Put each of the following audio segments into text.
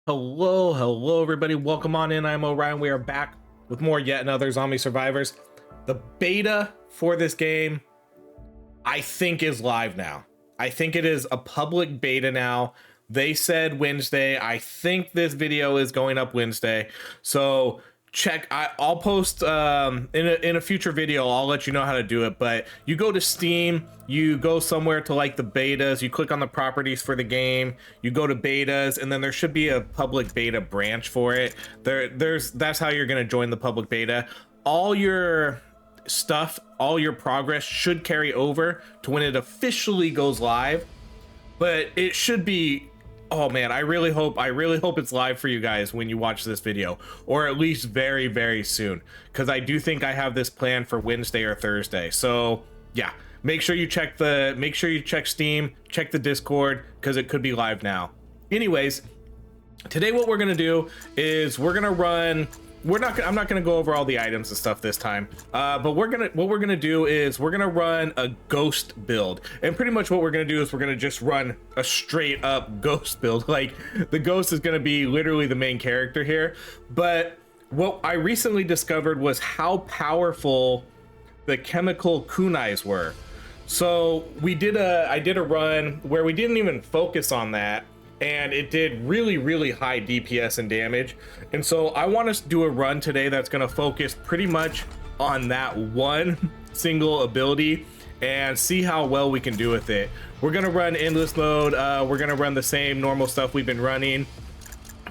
Hello everybody. Welcome on in. I'm Orion. We are back with more yet another Zombie Survivors. The beta for this game, I think, is live now. I think it is a public beta now. They said Wednesday. I think this video is going up Wednesday. So check. I'll post in a future video. I'll let you know how to do it. But you go to Steam, you go somewhere to like the betas, you click on the properties for the game, you go to betas, and then there should be a public beta branch for it. That's how you're gonna join the public beta. All your stuff, all your progress should carry over to when it officially goes live. But it should be, oh man, I really hope it's live for you guys when you watch this video, or at least very soon, because I do think I have this planned for Wednesday or Thursday. So yeah, make sure you check Steam, check the Discord, because it could be live now. Anyways, today what we're gonna do is I'm not gonna go over all the items and stuff this time, but what we're gonna do is we're gonna run a ghost build, and pretty much what we're gonna do is we're gonna just run a straight up ghost build. Like, the ghost is gonna be literally the main character here. But what I recently discovered was how powerful the chemical kunais were. So I did a run where we didn't even focus on that, and it did really high DPS and damage. And so I want to do a run today that's going to focus pretty much on that one single ability and see how well we can do with it. We're going to run endless mode. We're going to run the same normal stuff we've been running.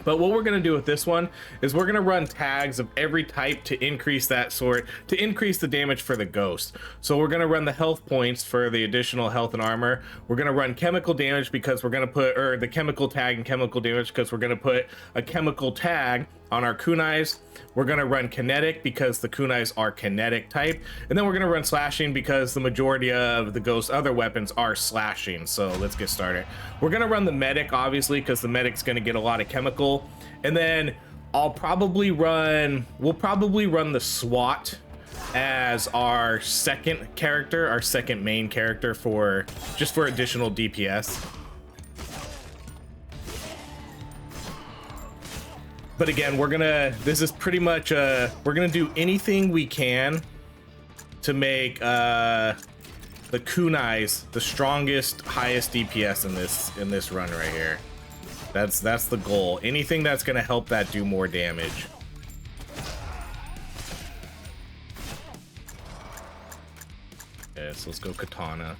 But what we're going to do with this one is we're going to run tags of every type to increase to increase the damage for the ghost. So we're going to run the health points for the additional health and armor. We're going to run chemical damage because we're going to put, or the chemical tag and chemical damage because we're going to put a chemical tag on our kunais. We're going to run kinetic because the kunais are kinetic type. And then we're going to run slashing because the majority of the ghost's other weapons are slashing. So let's get started. We're going to run the medic, obviously, because the medic's going to get a lot of chemical. And then we'll probably run the SWAT as our second main character for additional DPS. But again, this is pretty much we're gonna do anything we can to make the kunais the strongest, highest DPS in this run right here. That's the goal. Anything that's gonna help that do more damage. Okay, so let's go katana.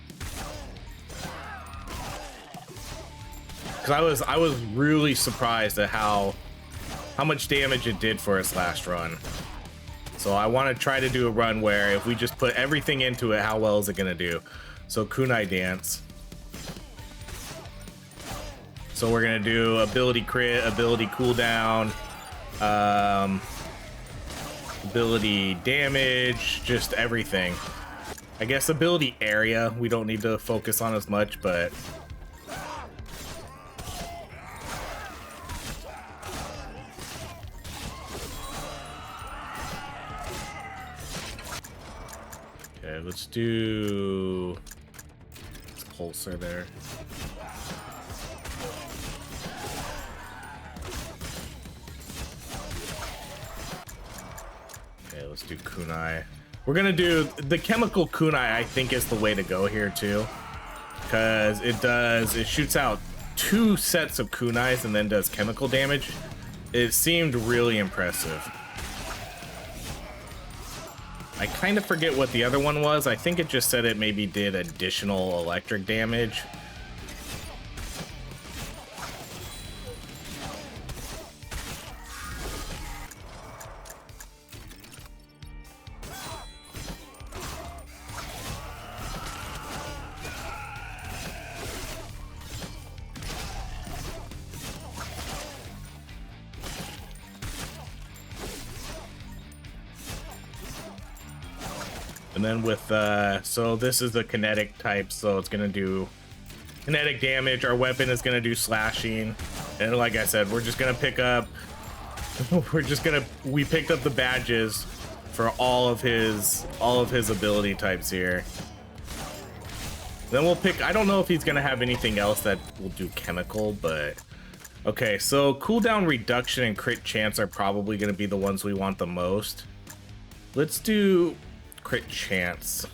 Because I was really surprised at how much damage it did for its last run. So I want to try to do a run where if we just put everything into it, how well is it gonna do? So kunai dance. So we're gonna do ability crit, ability cooldown, ability damage, just everything. I guess ability area we don't need to focus on as much, but okay, let's do this pulsar there. Okay, let's do kunai. We're gonna do the chemical kunai. I think is the way to go here too, because it shoots out 2 sets of kunais and then does chemical damage. It seemed really impressive. I kind of forget what the other one was. I think it just said it maybe did additional electric damage. And then with so this is the kinetic type, so it's gonna do kinetic damage. Our weapon is gonna do slashing, and like I said, we're just gonna pick up we picked up the badges for all of his ability types here. Then we'll pick, I don't know if he's gonna have anything else that will do chemical, but Okay, so cooldown reduction and crit chance are probably going to be the ones we want the most. Let's do crit chance.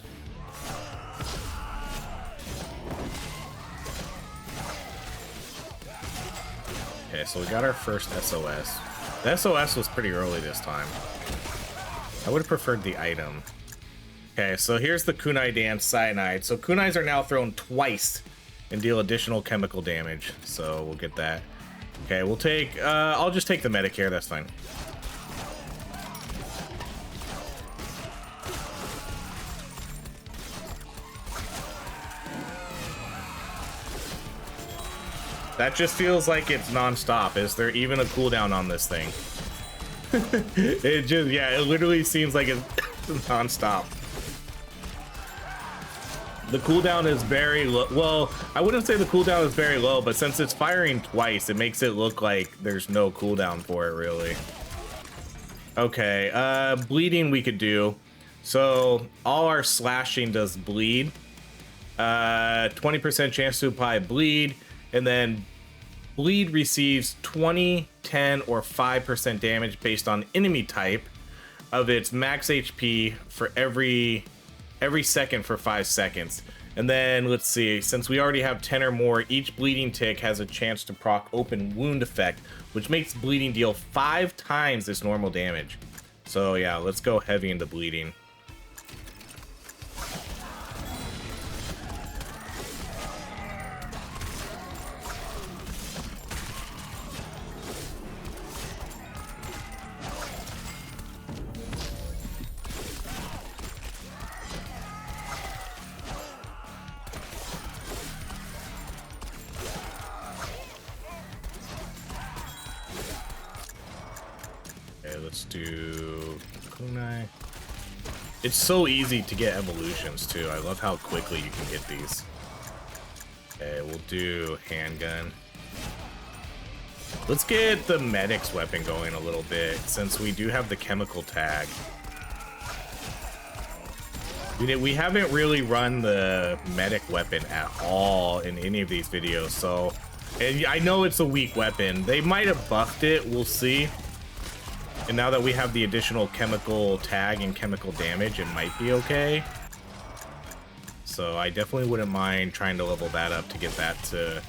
Okay, so we got our first SOS. The SOS was pretty early this time. I would have preferred the item. Okay, so here's the kunai dance cyanide. So kunais are now thrown twice and deal additional chemical damage. So we'll get that. Okay, we'll take, I'll just take the medic here, that's fine. That just feels like it's non-stop. Is there even a cooldown on this thing? It just, yeah, it literally seems like it's non-stop. The cooldown is very low. Well, I wouldn't say the cooldown is very low, but since it's firing twice, it makes it look like there's no cooldown for it, really. Okay, bleeding we could do. So all our slashing does bleed. 20% chance to apply bleed, and then bleed receives 20, 10, or 5% damage based on enemy type of its max HP for every second for 5 seconds. And then let's see, since we already have 10 or more, each bleeding tick has a chance to proc open wound effect, which makes bleeding deal 5 times its normal damage. So yeah, let's go heavy into bleeding. Let's do kunai. It's so easy to get evolutions too. I love how quickly you can get these. Okay, we'll do handgun. Let's get the medic's weapon going a little bit since we do have the chemical tag. We haven't really run the medic weapon at all in any of these videos, so, and I know it's a weak weapon. They might have buffed it, we'll see. And now that we have the additional chemical tag and chemical damage, it might be okay. So I definitely wouldn't mind trying to level that up to get that to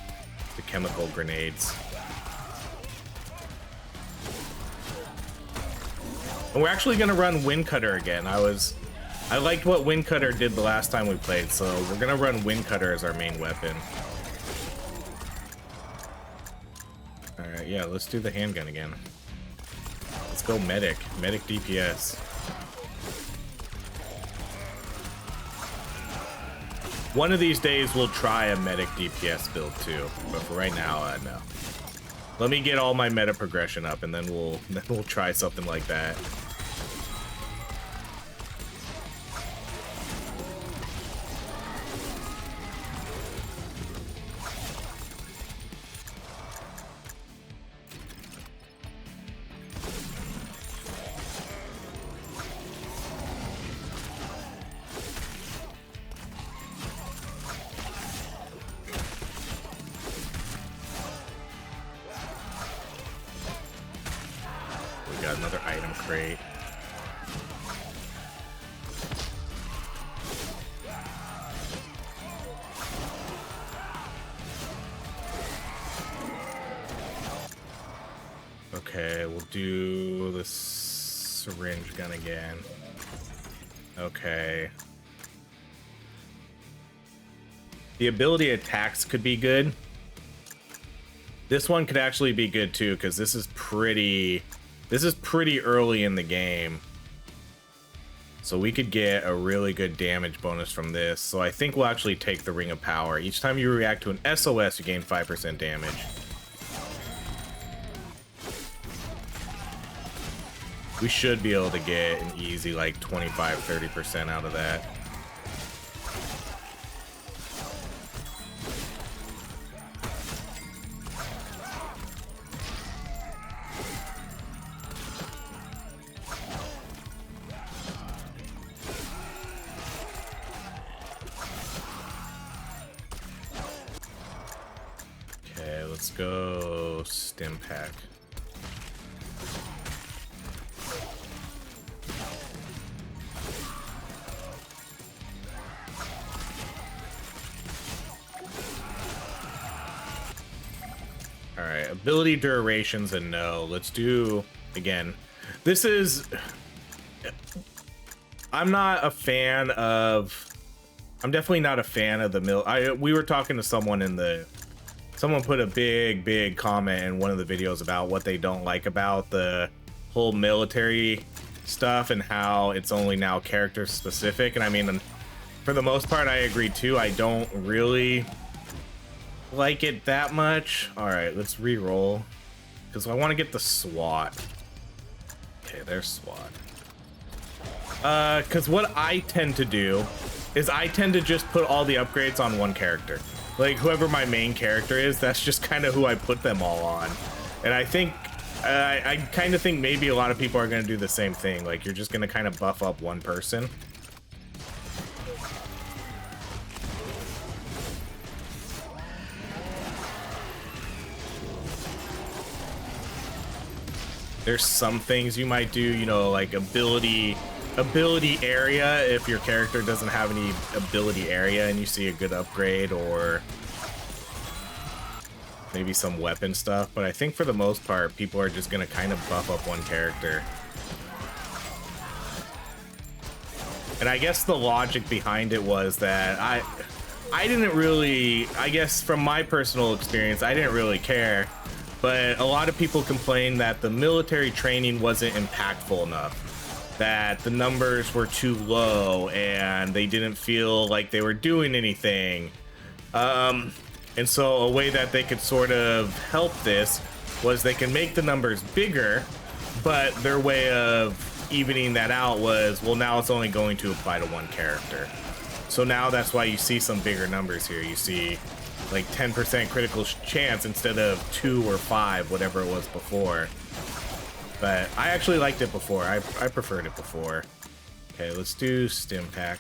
the chemical grenades. And we're actually gonna run Wind Cutter again. I liked what Wind Cutter did the last time we played, so we're gonna run Wind Cutter as our main weapon. Alright, yeah, let's do the handgun again. Let's go medic DPS. One of these days we'll try a medic DPS build too, but for right now, no. Let me get all my meta progression up, and then we'll try something like that. Got another item crate. Okay, we'll do the syringe gun again. Okay. The ability attacks could be good. This one could actually be good too, because this is pretty early in the game. So we could get a really good damage bonus from this. So I think we'll actually take the Ring of Power. Each time you react to an SOS, you gain 5% damage. We should be able to get an easy like 25-30% out of that. Let's go stim pack. All right, ability durations and no. Let's do again. This is. I'm not a fan of. I'm definitely not a fan of the we were talking to someone in the. Someone put a big comment in one of the videos about what they don't like about the whole military stuff and how it's only now character specific. And I mean, for the most part, I agree too. I don't really like it that much. All right, let's re-roll because I want to get the SWAT. Okay, there's SWAT. Because what I tend to do is I tend to just put all the upgrades on one character. Like whoever my main character is, that's just kind of who I put them all on. And I think I kind of think maybe a lot of people are going to do the same thing. Like you're just going to kind of buff up one person. There's some things you might do, you know, like ability area if your character doesn't have any ability area and you see a good upgrade, or maybe some weapon stuff. But I think for the most part, people are just gonna kind of buff up one character. And I guess the logic behind it was that I didn't really, I guess from my personal experience, I didn't really care. But a lot of people complained that the military training wasn't impactful enough, that the numbers were too low and they didn't feel like they were doing anything. And so a way that they could sort of help this was they can make the numbers bigger, but their way of evening that out was, well, now it's only going to apply to one character. So now that's why you see some bigger numbers here. You see like 10% critical chance instead of 2 or 5, whatever it was before. But I actually liked it before. I preferred it before. Okay, let's do stim pack.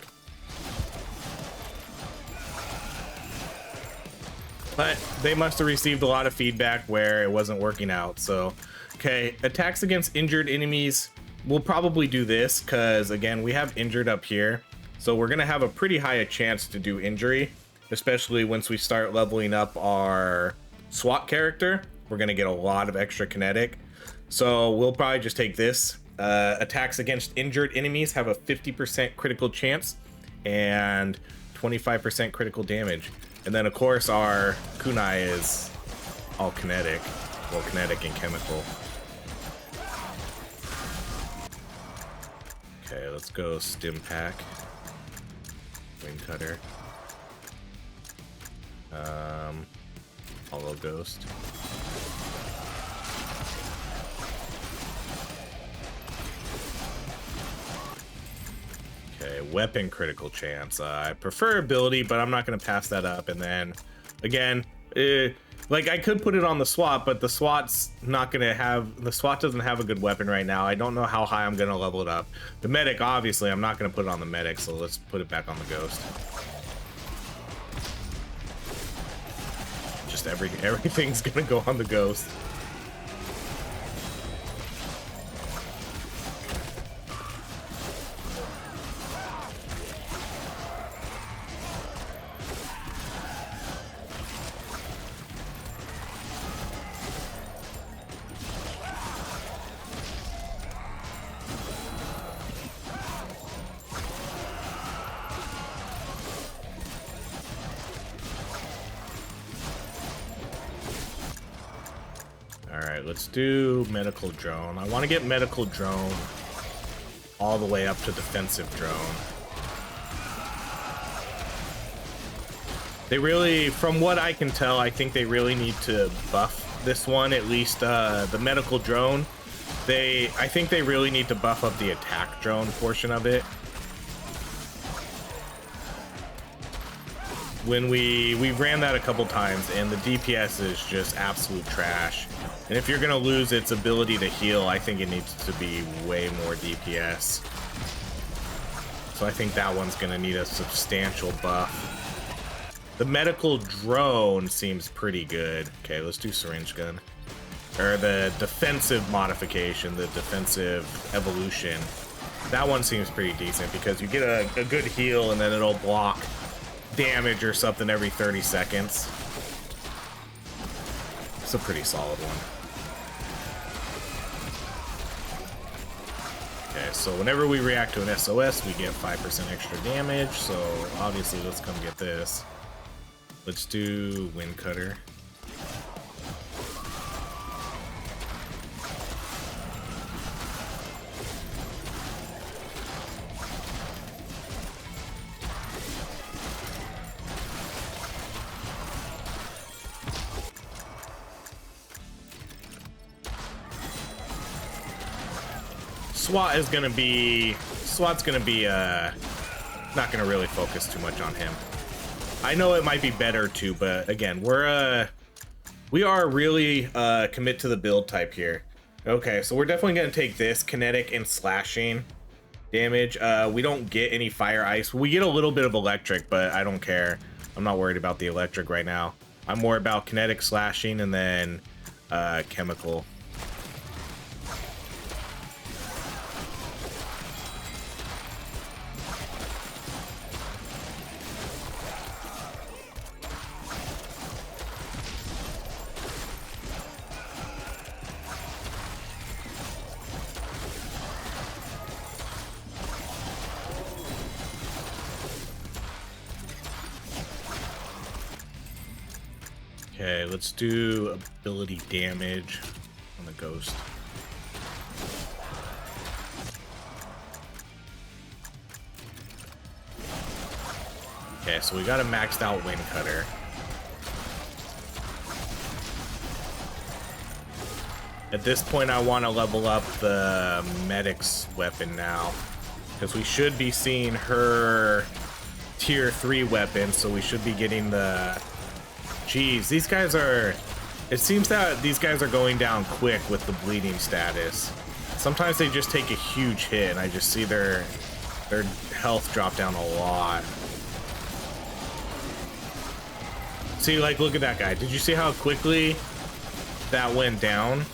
But they must have received a lot of feedback where it wasn't working out. So, okay, attacks against injured enemies. We'll probably do this because, again, we have injured up here. So we're going to have a pretty high chance to do injury, especially once we start leveling up our SWAT character. We're going to get a lot of extra kinetic. So we'll probably just take this. Attacks against injured enemies have a 50% critical chance and 25% critical damage. And then, of course, our kunai is all kinetic. Well, kinetic and chemical. Okay, let's go stim pack. Wing cutter. Hollow ghost. Okay, weapon critical chance. I prefer ability, but I'm not going to pass that up. And then, again, like I could put it on the SWAT, but the SWAT's not going to have, the SWAT doesn't have a good weapon right now. I don't know how high I'm going to level it up. The medic, obviously, I'm not going to put it on the medic, so let's put it back on the ghost. Just everything's going to go on the ghost. Let's do medical drone. I want to get medical drone all the way up to defensive drone. They really, from what I can tell, I think they really need to buff this one, at least the medical drone. I think they really need to buff up the attack drone portion of it. When we ran that a couple times and the DPS is just absolute trash. And if you're gonna lose its ability to heal, I think it needs to be way more DPS. So I think that one's gonna need a substantial buff. The medical drone seems pretty good. Okay, let's do syringe gun. or the defensive modification, the defensive evolution. That one seems pretty decent because you get a good heal and then it'll block damage or something every 30 seconds. It's a pretty solid one. Okay, so whenever we react to an SOS, we get 5% extra damage. So obviously, let's come get this. Let's do Wind Cutter. SWAT's gonna be not gonna really focus too much on him. I know it might be better too, but again, we are really commit to the build type here. Okay, so we're definitely gonna take this kinetic and slashing damage. We don't get any fire ice. We get a little bit of electric, but I don't care. I'm not worried about the electric right now. I'm more about kinetic slashing and then chemical. Okay, let's do ability damage on the ghost. Okay, so we got a maxed out Wind Cutter. At this point, I want to level up the medic's weapon now, because we should be seeing her tier 3 weapon, so we should be getting the... Jeez, these guys are... It seems that these guys are going down quick with the bleeding status. Sometimes they just take a huge hit, and I just see their health drop down a lot. See, like, look at that guy. Did you see how quickly that went down?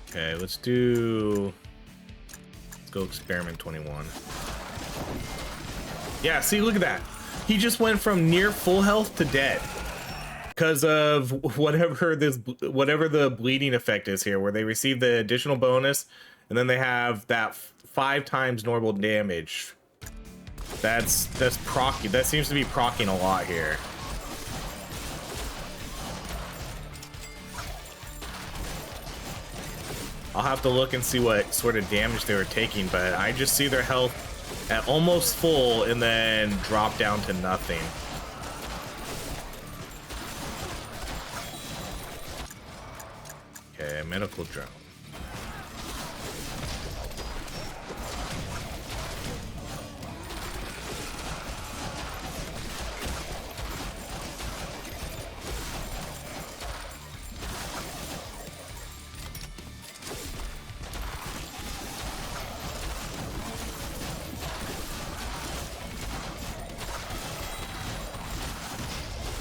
Okay, let's go experiment 21. Yeah, see, look at that. He just went from near full health to dead because of whatever the bleeding effect is here, where they receive the additional bonus and then they have that 5 times normal damage. That's proccing. That seems to be proccing a lot here. I'll have to look and see what sort of damage they were taking, but I just see their health at almost full and then drop down to nothing. Okay, medical drone.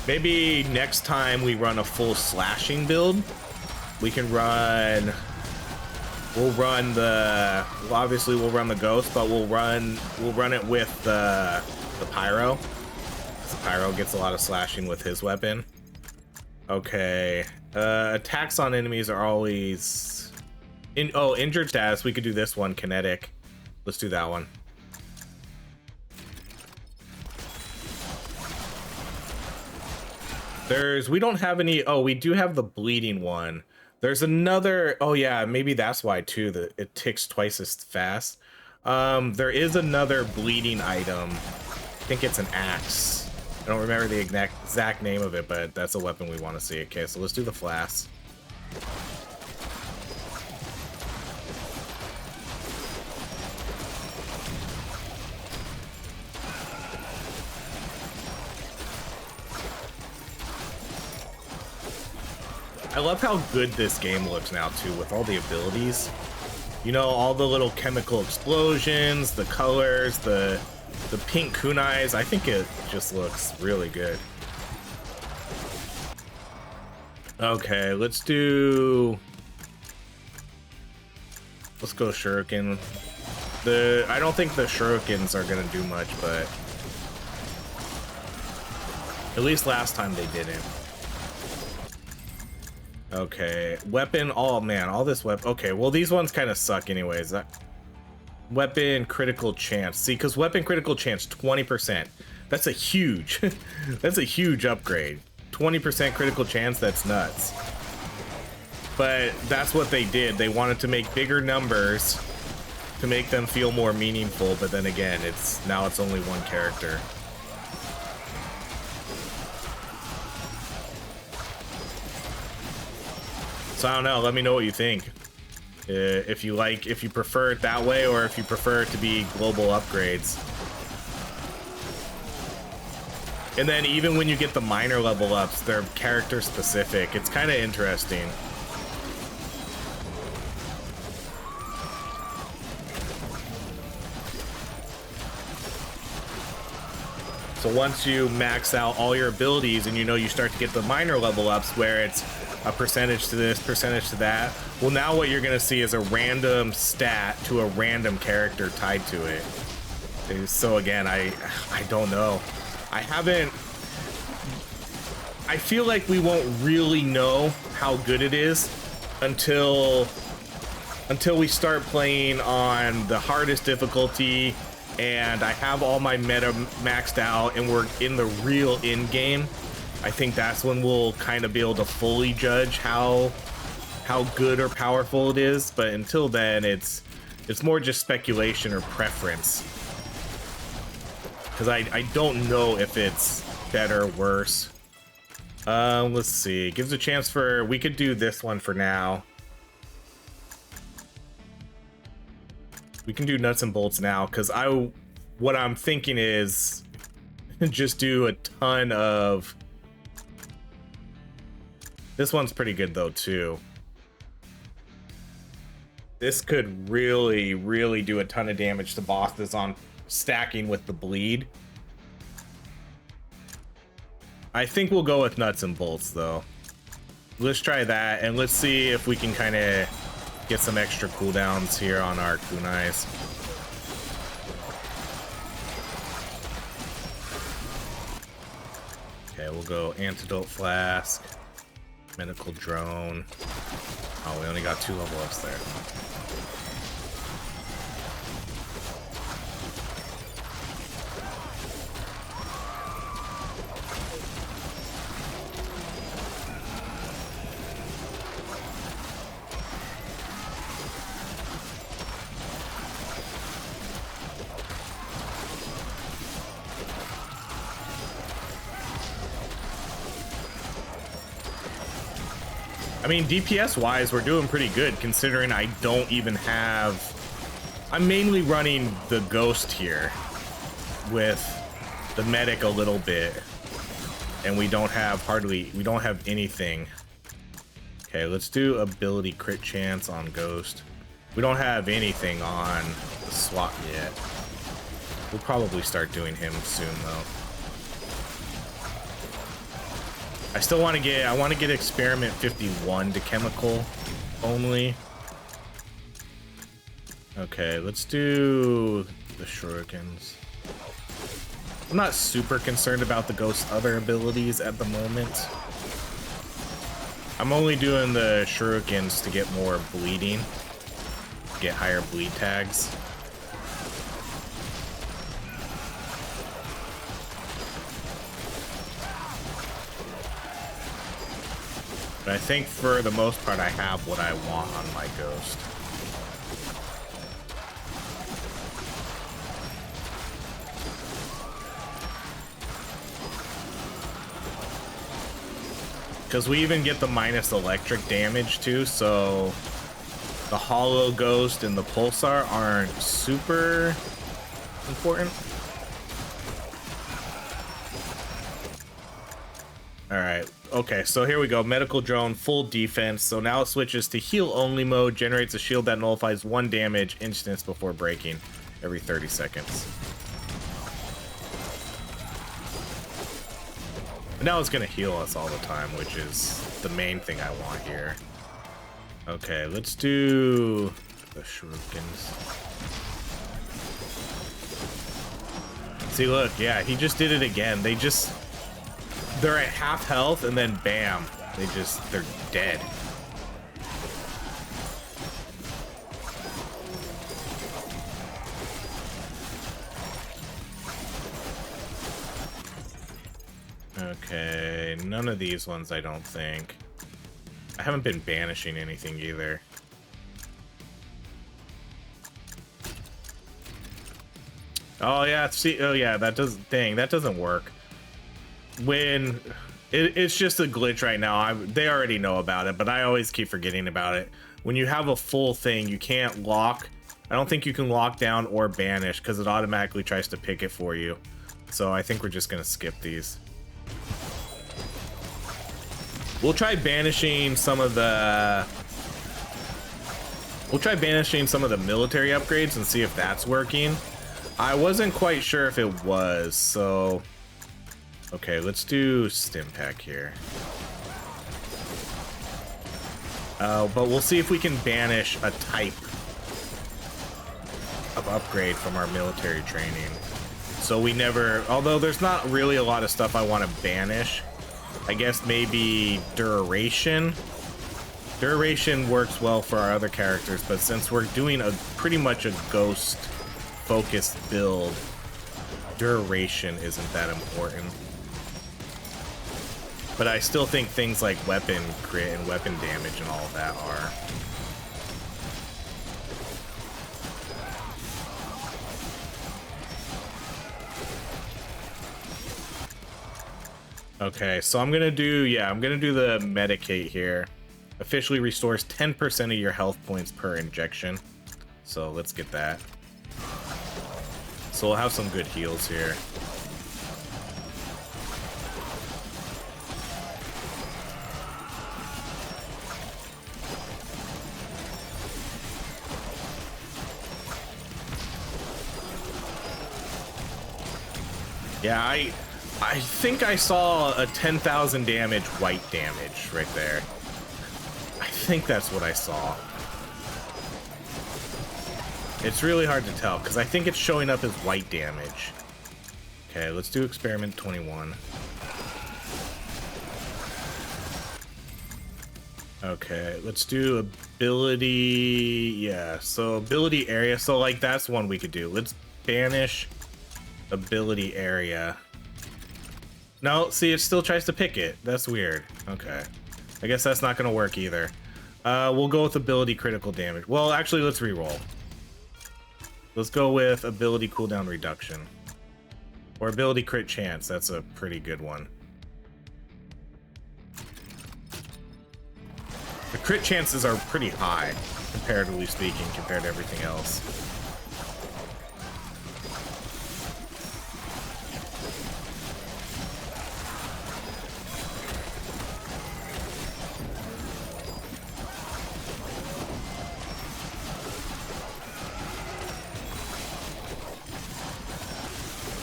Maybe next time we run a full slashing build, we can run... obviously we'll run the ghost, but we'll run it with the pyro. The pyro gets a lot of slashing with his weapon. Okay, attacks on enemies are always... injured status, we could do this one, kinetic. Let's do that one. We don't have any... Oh, we do have the bleeding one. There's another... Oh, yeah, maybe that's why, too, that it ticks twice as fast. There is another bleeding item. I think it's an axe. I don't remember the exact name of it, but that's a weapon we want to see. Okay, so let's do the flask. I love how good this game looks now, too, with all the abilities. You know, all the little chemical explosions, the colors, the pink kunais. I think it just looks really good. Okay, let's go shuriken. I don't think the shurikens are gonna do much, but at least last time they didn't. Okay, weapon. Oh man, all this weapon. Okay, well these ones kind of suck anyways. Weapon critical chance. See, because weapon critical chance 20%. That's a huge, that's a huge upgrade. 20% critical chance. That's nuts. But that's what they did. They wanted to make bigger numbers to make them feel more meaningful. But then again, now it's only one character. So I don't know. Let me know what you think. If you prefer it that way, or if you prefer it to be global upgrades. And then even when you get the minor level ups, they're character specific. It's kind of interesting. So once you max out all your abilities and you start to get the minor level ups where it's a percentage to this, percentage to that. Well, now what you're gonna see is a random stat to a random character tied to it. So again, I don't know. I feel like we won't really know how good it is until we start playing on the hardest difficulty and I have all my meta maxed out and we're in the real end game. I think that's when we'll kind of be able to fully judge how good or powerful it is. But until then, it's more just speculation or preference. Because I don't know if it's better or worse. Let's see. Gives a chance for... We could do this one for now. We can do nuts and bolts now. Because what I'm thinking is just do a ton of... This one's pretty good though too. This could really, really do a ton of damage to bosses on stacking with the bleed. I think we'll go with nuts and bolts though. Let's try that and let's see if we can kind of get some extra cooldowns here on our kunais. Okay, we'll go antidote flask. Medical drone. Oh, we only got 2 level ups there. I mean, DPS wise, we're doing pretty good considering I don't even have... I'm mainly running the ghost here with the medic a little bit. And we don't have anything. Okay, let's do ability crit chance on ghost. We don't have anything on the SWAT yet. We'll probably start doing him soon though. I want to get experiment 51 to chemical only. Okay, let's do the shurikens. I'm not super concerned about the ghost's other abilities at the moment. I'm only doing the shurikens to get more bleeding, get higher bleed tags. But I think for the most part, I have what I want on my ghost. Because we even get the minus electric damage too, so the hollow ghost and the pulsar aren't super important. Alright, okay, so here we go. Medical drone, full defense. So now it switches to heal only mode, generates a shield that nullifies 1 damage instance before breaking every 30 seconds. Now it's gonna heal us all the time, which is the main thing I want here. Okay, let's do the shurikens. See, look, yeah, he just did it again. They're at half health and then bam, they're dead. Okay, none of these ones I don't think. I haven't been banishing anything either. Oh yeah, see, oh yeah, that doesn't work. When it's just a glitch right now. They already know about it, but I always keep forgetting about it. When you have a full thing, you can't lock. I don't think you can lock down or banish because it automatically tries to pick it for you. So I think we're just gonna skip these. We'll try banishing some of the military upgrades and see if that's working. I wasn't quite sure if it was, so okay, let's do stim pack here. But we'll see if we can banish a type of upgrade from our military training. So we never, although there's not really a lot of stuff I want to banish. I guess maybe duration. Duration works well for our other characters, but since we're doing pretty much a ghost focused build, duration isn't that important. But I still think things like weapon crit and weapon damage and all of that are. Okay, so I'm gonna do the medicate here. Officially restores 10% of your health points per injection. So let's get that. So we'll have some good heals here. Yeah, I think I saw a 10,000 damage white damage right there. I think that's what I saw. It's really hard to tell because I think it's showing up as white damage. Okay, let's do experiment 21. Okay, let's do ability. Yeah, so ability area. So like that's one we could do. Let's banish ability area. No, see, it still tries to pick it. That's weird. Okay, I guess that's not gonna work either. We'll go with ability critical damage. Well, actually, let's reroll. Let's go with ability cooldown reduction. Or ability crit chance. That's a pretty good one. The crit chances are pretty high, comparatively speaking, compared to everything else.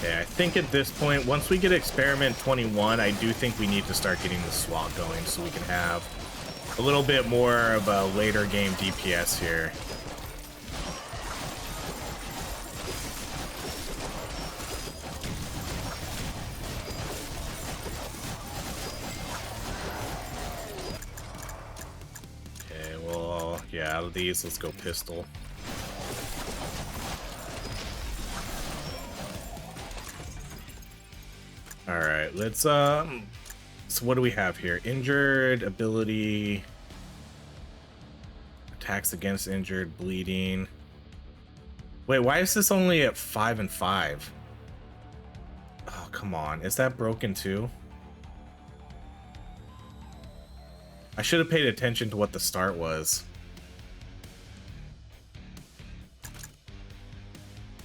Okay, I think at this point, once we get experiment 21, I do think we need to start getting the SWAT going so we can have a little bit more of a later game DPS here. Okay, well, yeah, out of these, let's go pistol. All right, let's so what do we have here? Injured, ability, attacks against injured, bleeding. Wait, why is this only at 5 and 5? Oh, come on. Is that broken too? I should have paid attention to what the start was.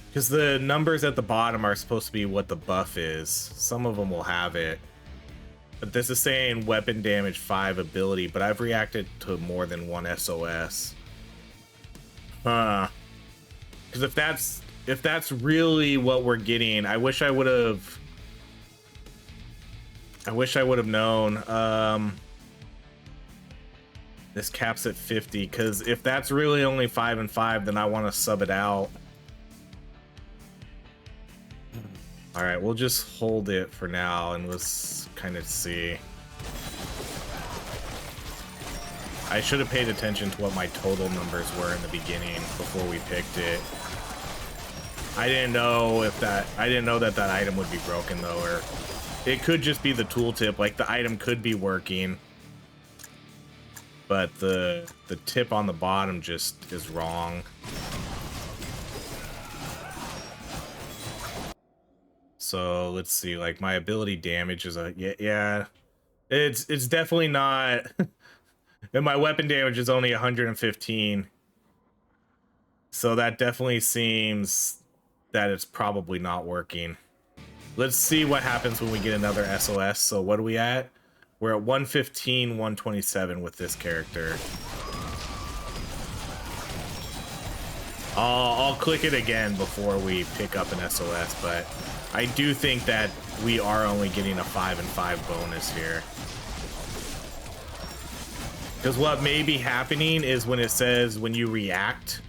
Because the numbers at the bottom are supposed to be what the buff is. Some of them will have it. But this is saying weapon damage 5 ability, but I've reacted to more than one SOS. Huh. Because if that's really what we're getting, I wish I would have I wish I would have known. This caps at 50, because if that's really only 5 and 5, then I want to sub it out. All right, we'll just hold it for now and let's kind of see. I should have paid attention to what my total numbers were in the beginning before we picked it. I didn't know that that item would be broken though, or it could just be the tooltip. Like the item could be working, but the tip on the bottom just is wrong. So let's see, like my ability damage is yeah, it's definitely not. And my weapon damage is only 115. So that definitely seems that it's probably not working. Let's see what happens when we get another SOS. So what are we at? We're at 115, 127 with this character. I'll click it again before we pick up an SOS, but I do think that we are only getting a 5 and 5 bonus here. Because what may be happening is when it says when you react,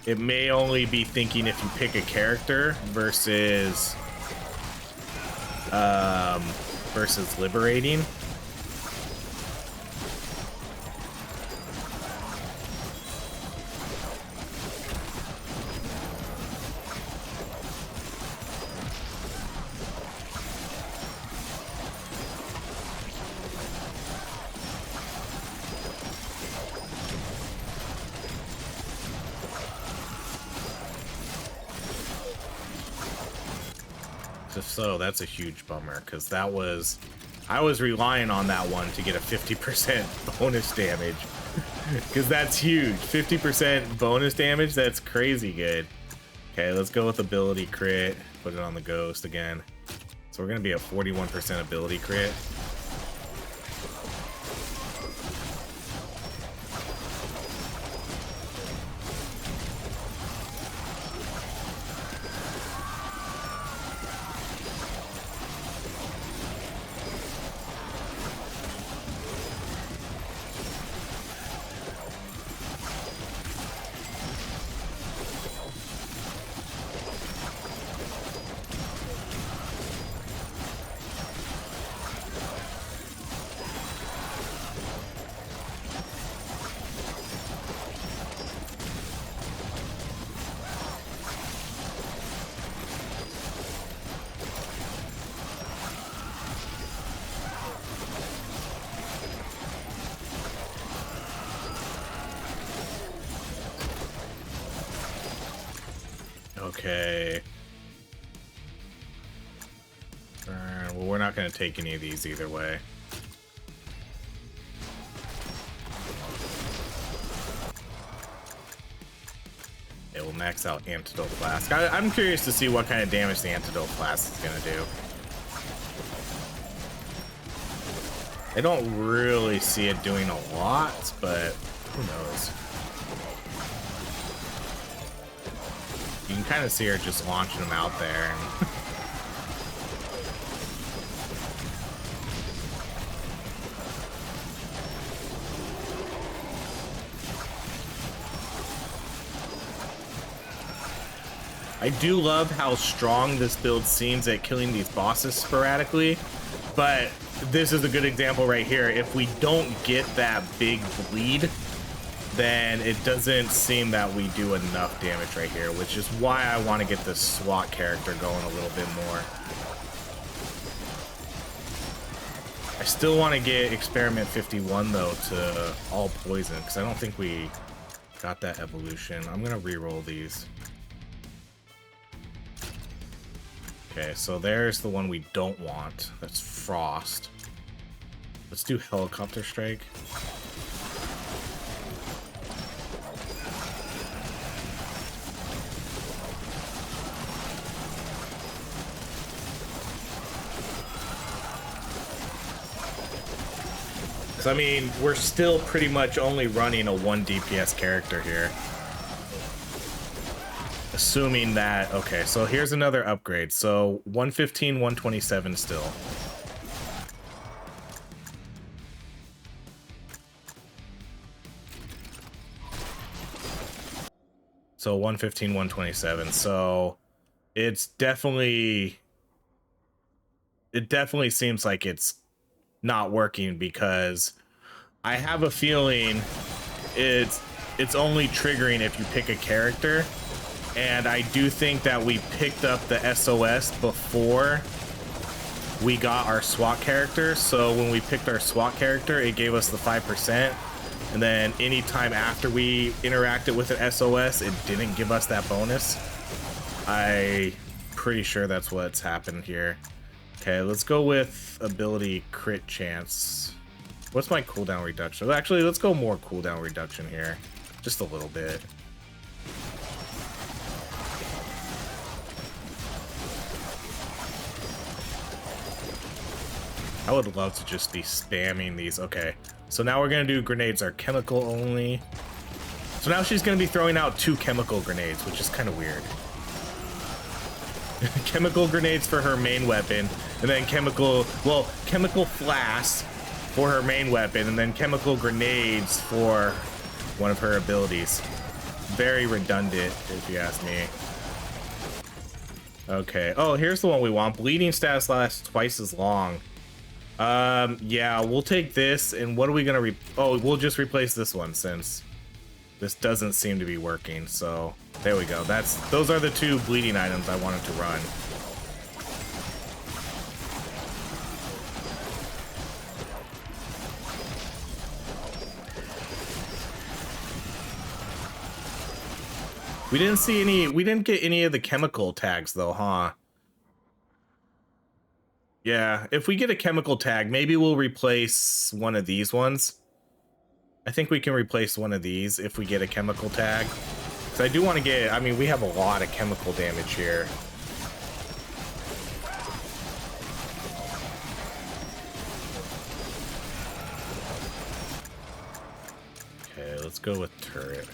it may only be thinking if you pick a character versus liberating. So that's a huge bummer, because I was relying on that one to get a 50% bonus damage, because that's huge. 50% bonus damage, that's crazy good. Okay, let's go with ability crit, put it on the ghost again. So we're gonna be at 41% ability crit. Okay. Well, we're not going to take any of these either way. It will max out Antidote Flask. I'm curious to see what kind of damage the Antidote Flask is going to do. I don't really see it doing a lot, but who knows? You can kind of see her just launching them out there. And I do love how strong this build seems at killing these bosses sporadically, but this is a good example right here. If we don't get that big bleed, then it doesn't seem that we do enough damage right here, which is why I want to get this SWAT character going a little bit more. I still want to get Experiment 51 though to all poison, because I don't think we got that evolution. I'm gonna re-roll these. Okay, so there's the one we don't want. That's Frost. Let's do Helicopter Strike. I mean, we're still pretty much only running a 1 DPS character here. Assuming that, okay, so here's another upgrade. So 115, 127 still. So 115, 127. So it's definitely, it definitely seems like it's not working, because I have a feeling it's only triggering if you pick a character. And I do think that we picked up the SOS before we got our SWAT character. So when we picked our SWAT character, it gave us the 5%. And then anytime after we interacted with an SOS, it didn't give us that bonus. I'm pretty sure that's what's happened here. Okay, let's go with ability crit chance. What's my cooldown reduction? Actually, let's go more cooldown reduction here. Just a little bit. I would love to just be spamming these. Okay, so now we're gonna do grenades are chemical only. So now she's gonna be throwing out 2 chemical grenades, which is kind of weird. Chemical grenades for her main weapon, and then chemical flasks for her main weapon, and then chemical grenades for one of her abilities. Very redundant, if you ask me. Okay, oh, here's the one we want. Bleeding status lasts twice as long. Yeah, we'll take this, and what are we gonna we'll just replace this one, since this doesn't seem to be working. So there we go. Those are the 2 bleeding items I wanted to run. We didn't get any of the chemical tags though, huh? Yeah, if we get a chemical tag, maybe we'll replace one of these ones. I think we can replace one of these if we get a chemical tag. So I do want to get, I mean, we have a lot of chemical damage here. Okay, let's go with turret.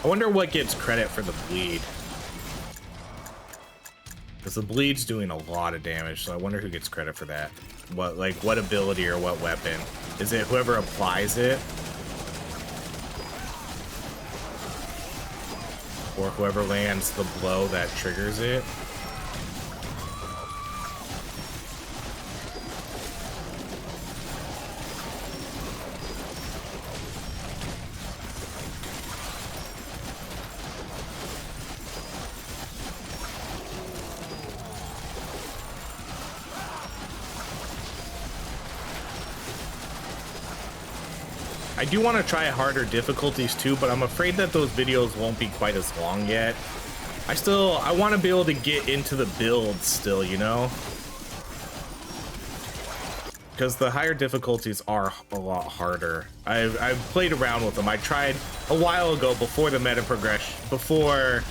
I wonder what gets credit for the bleed. Because the bleed's doing a lot of damage, so I wonder who gets credit for that. What ability or what weapon? Is it whoever applies it? Or whoever lands the blow that triggers it? I do want to try harder difficulties too, but I'm afraid that those videos won't be quite as long yet. I want to be able to get into the builds still, you know? Because the higher difficulties are a lot harder. I've played around with them. I tried a while ago before the meta progression, before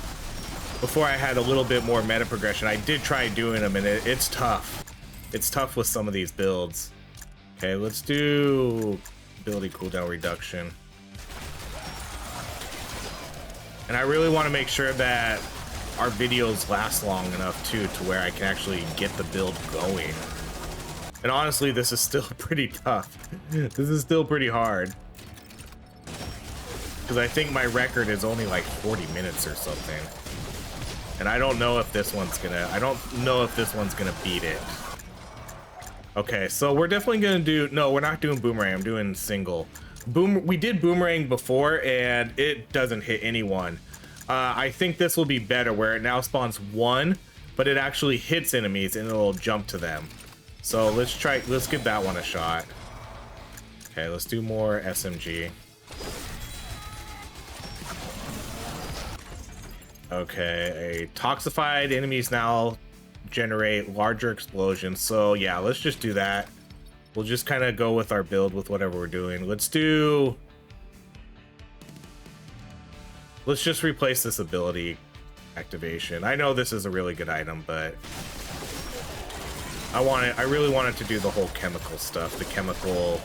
I had a little bit more meta progression. I did try doing them, and it's tough. It's tough with some of these builds. Okay, let's do ability cooldown reduction. And I really want to make sure that our videos last long enough too, to where I can actually get the build going. And honestly, this is still pretty tough. This is still pretty hard. Because I think my record is only like 40 minutes or something. And I don't know if this one's gonna beat it. Okay, so we're definitely gonna do, no, we're not doing boomerang, I'm doing single. We did boomerang before and it doesn't hit anyone. I think this will be better, where it now spawns 1, but it actually hits enemies and it'll jump to them. So let's give that one a shot. Okay, let's do more SMG. Okay, toxified enemies now generate larger explosions. So yeah, let's just do that. We'll just kind of go with our build with whatever we're doing. Let's just replace this ability. activation. I know this is a really good item, but I really wanted to do the whole chemical stuff, the chemical,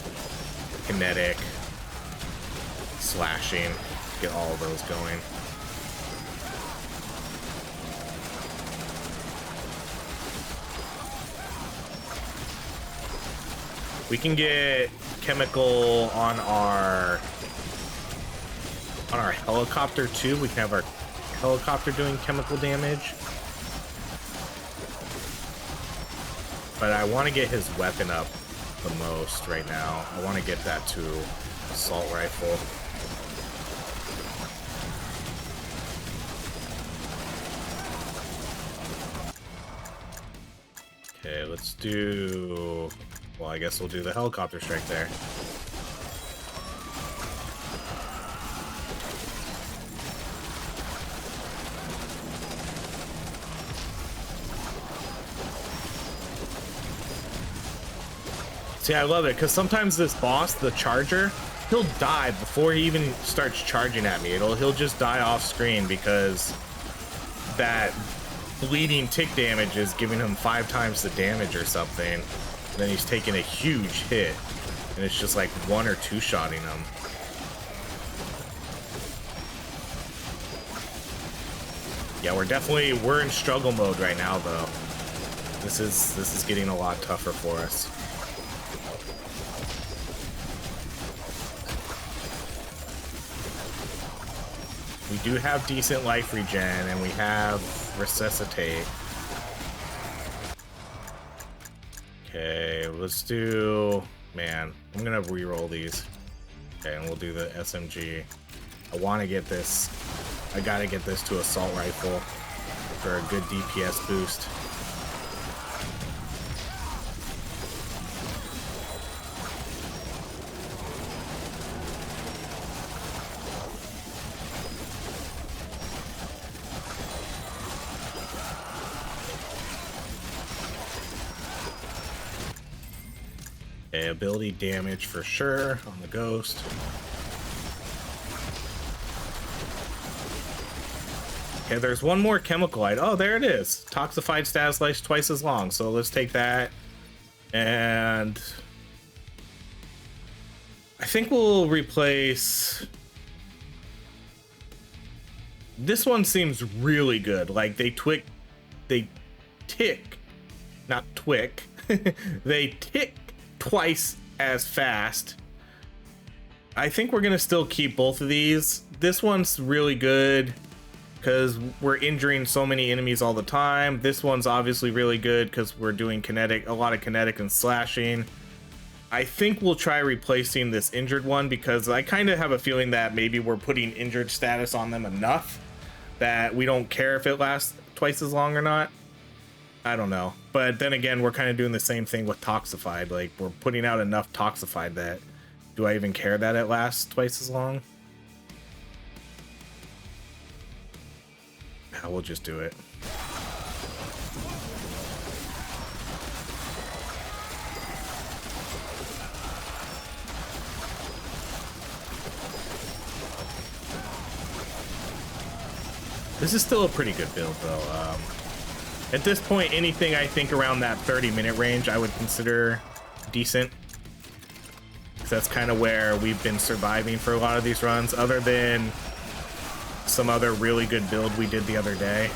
kinetic, slashing, get all of those going. We can get chemical on our helicopter too. We can have our helicopter doing chemical damage. But I want to get his weapon up the most right now. I want to get that to assault rifle. Okay, let's do... Well, I guess we'll do the helicopter strike there. See, I love it, because sometimes this boss, the charger, he'll die before he even starts charging at me. He'll just die off screen because that bleeding tick damage is giving him 5 times the damage or something. And then he's taking a huge hit, and it's just like 1 or 2 shotting him. Yeah, we're in struggle mode right now, though. This is getting a lot tougher for us. We do have decent life regen, and we have resuscitate. Okay, let's do... Man, I'm gonna re-roll these. Okay, and we'll do the SMG. I want to get this... I gotta get this to assault rifle for a good DPS boost. Okay, ability damage for sure on the ghost. Okay, there's one more chemical item. Oh, there it is. Toxified status lasts twice as long. So let's take that. And I think we'll replace... This one seems really good. Like they tick, not twick. They tick twice as fast. I think we're gonna still keep both of these. This one's really good because we're injuring so many enemies all the time. This one's obviously really good because we're doing a lot of kinetic and slashing. I think we'll try replacing this injured one because I kind of have a feeling that maybe we're putting injured status on them enough that we don't care if it lasts twice as long or not. I don't know. But then again, we're kind of doing the same thing with Toxified. Like, we're putting out enough Toxified that... Do I even care that it lasts twice as long? Yeah, we'll just do it. This is still a pretty good build, though. At this point, anything I think around that 30-minute range I would consider decent. That's kind of where we've been surviving for a lot of these runs, other than some other really good build we did the other day.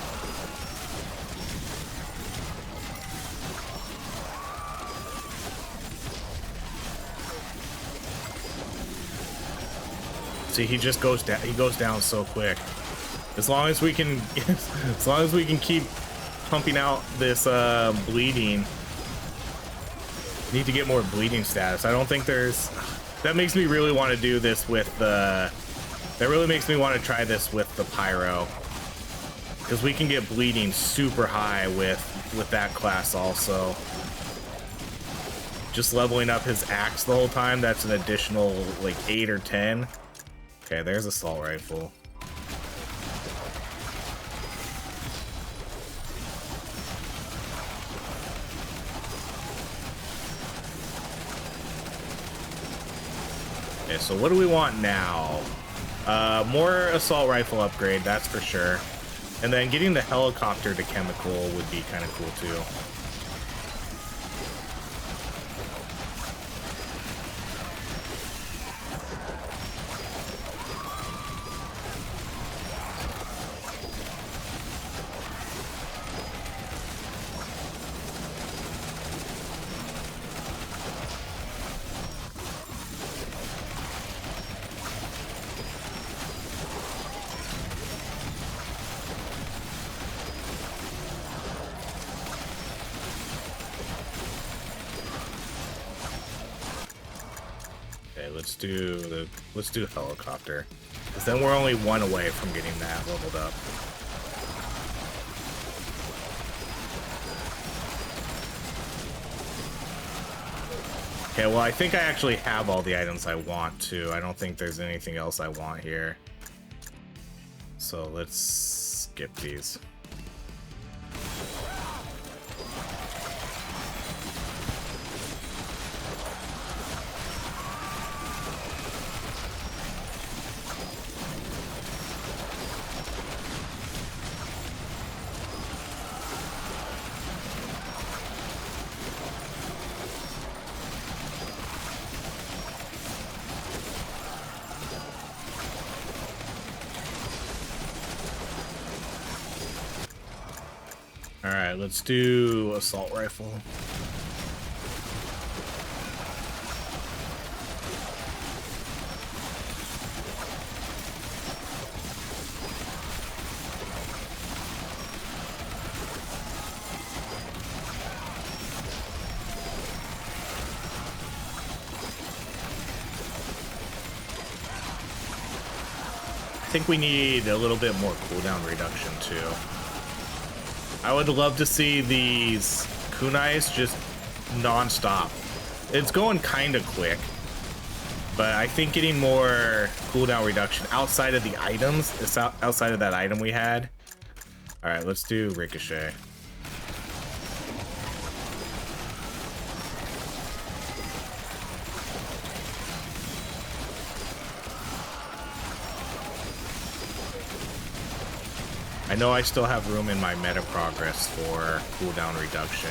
See, he just goes down. He goes down so quick. As long as we can, as long as we can keep pumping out this bleeding. Need to get more bleeding status. I don't think there's... That makes me really want to do this with the... That really makes me want to try this with the pyro. Because we can get bleeding super high with that class also. Just leveling up his axe the whole time, that's an additional like 8 or 10. Okay, there's assault rifle. Okay, so what do we want now? More assault rifle upgrade, that's for sure. And then getting the helicopter to chemical would be kind of cool too. Let's do helicopter, because then we're only one away from getting that leveled up. Okay, well, I think I actually have all the items I want to. I don't think there's anything else I want here. So let's skip these. Alright, let's do assault rifle. I think we need a little bit more cooldown reduction too. I would love to see these kunais just non-stop. It's going kind of quick, but I think getting more cooldown reduction outside of the items, outside of that item we had. All right, let's do ricochet. I know I still have room in my meta progress for cooldown reduction.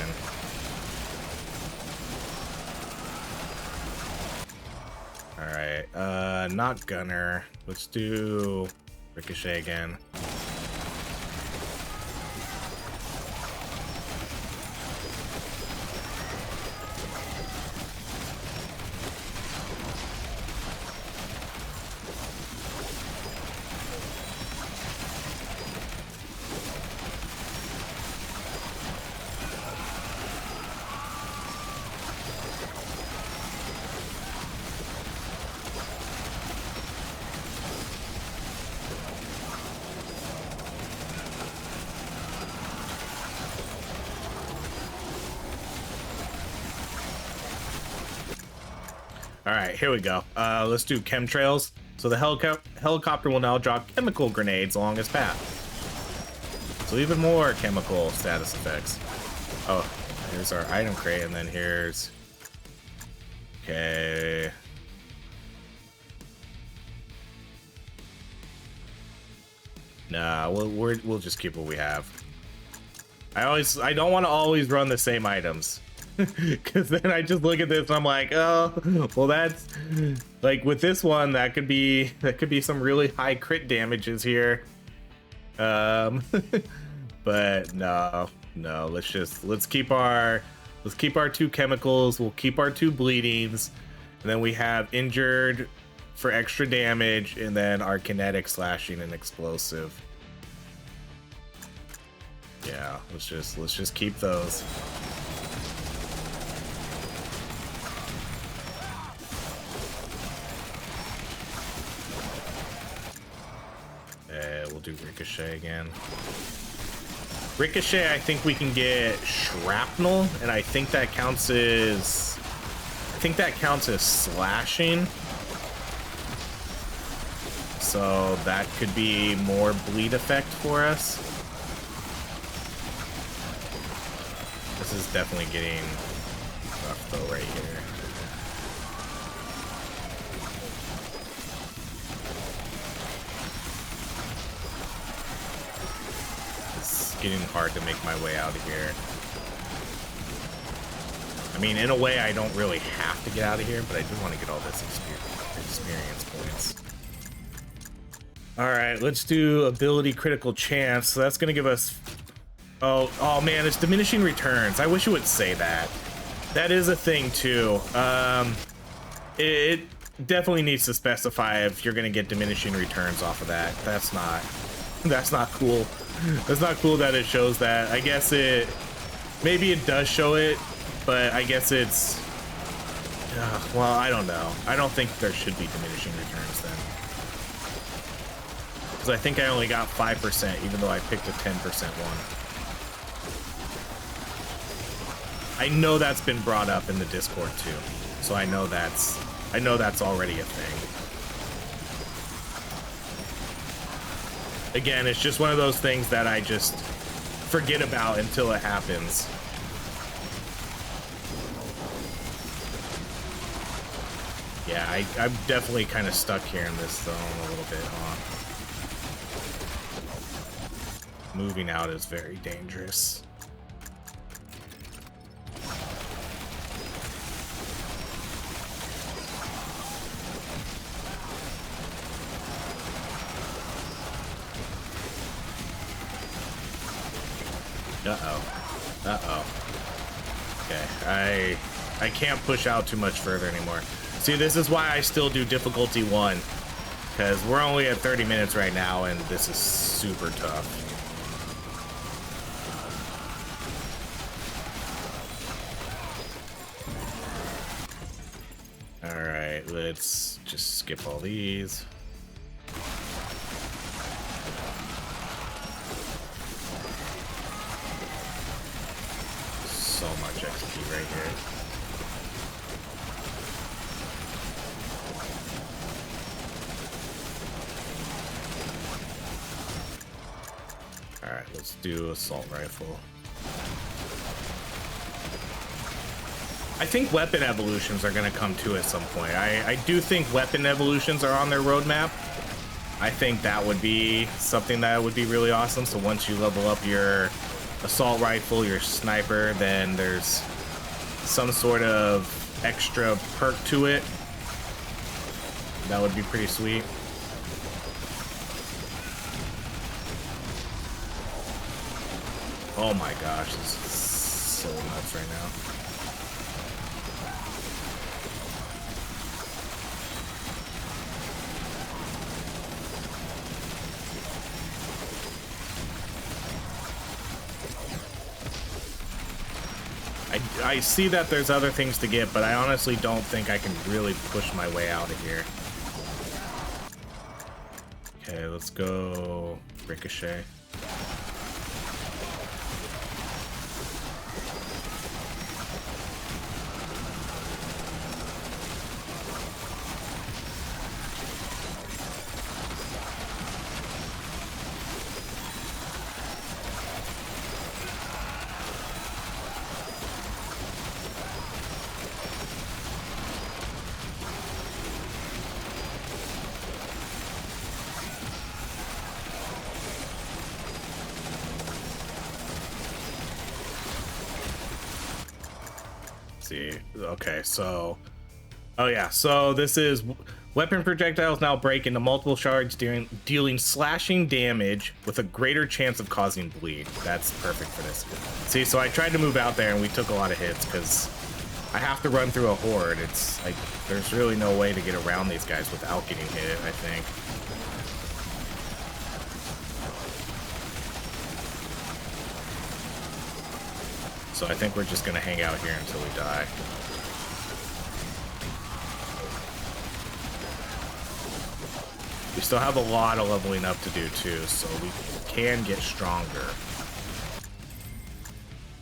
Alright, not gunner. Let's do ricochet again. Alright, here we go. Let's do chemtrails. So the helicopter will now drop chemical grenades along its path. So even more chemical status effects. Oh, here's our item crate, and then here's... Okay. Nah, we'll just keep what we have. I don't want to always run the same items. Because then I just look at this and I'm like, oh, well, that's like with this one, that could be some really high crit damages here. But no, let's keep our 2 chemicals. We'll keep our 2 bleedings, and then we have injured for extra damage, and then our kinetic slashing and explosive. Yeah, let's just keep those. We'll do ricochet again. Ricochet, I think we can get shrapnel, and I think that counts as slashing. So that could be more bleed effect for us. This is definitely getting rough though right here. getting hard to make my way out of here. I mean, in a way, I don't really have to get out of here, but I do want to get all this experience points. All right, let's do ability critical chance. So that's going to give us... Oh man, it's diminishing returns. I wish it would say that. That is a thing too. It definitely needs to specify if you're going to get diminishing returns off of that. That's not cool. That's not cool that it shows that. I guess maybe it does show it, but I guess it's, well, I don't know. I don't think there should be diminishing returns then. Because I think I only got 5%, even though I picked a 10% one. I know that's been brought up in the Discord too. So I know that's already a thing. Again, it's just one of those things that I just forget about until it happens. Yeah, I'm definitely kind of stuck here in this zone a little bit, huh? Moving out is very dangerous. Okay, I can't push out too much further anymore. See, this is why I still do difficulty 1, because we're only at 30 minutes right now, and this is super tough. All right, let's just skip all these. So much XP right here. All right, let's do assault rifle. I think weapon evolutions are going to come too at some point. I do think weapon evolutions are on their roadmap. I think that would be something that would be really awesome. So once you level up your assault rifle, your sniper, then there's some sort of extra perk to it. That would be pretty sweet. Oh my gosh, this is so nuts right now. I see that there's other things to get, but I honestly don't think I can really push my way out of here. Okay, let's go Ricochet. Okay, so oh yeah, so this is weapon projectiles now break into multiple shards, dealing slashing damage with a greater chance of causing bleed. That's perfect for this. See, so I tried to move out there and we took a lot of hits because I have to run through a horde. It's like there's really no way to get around these guys without getting hit, I think. So I think we're just gonna hang out here until we die. We still have a lot of leveling up to do too, so we can get stronger.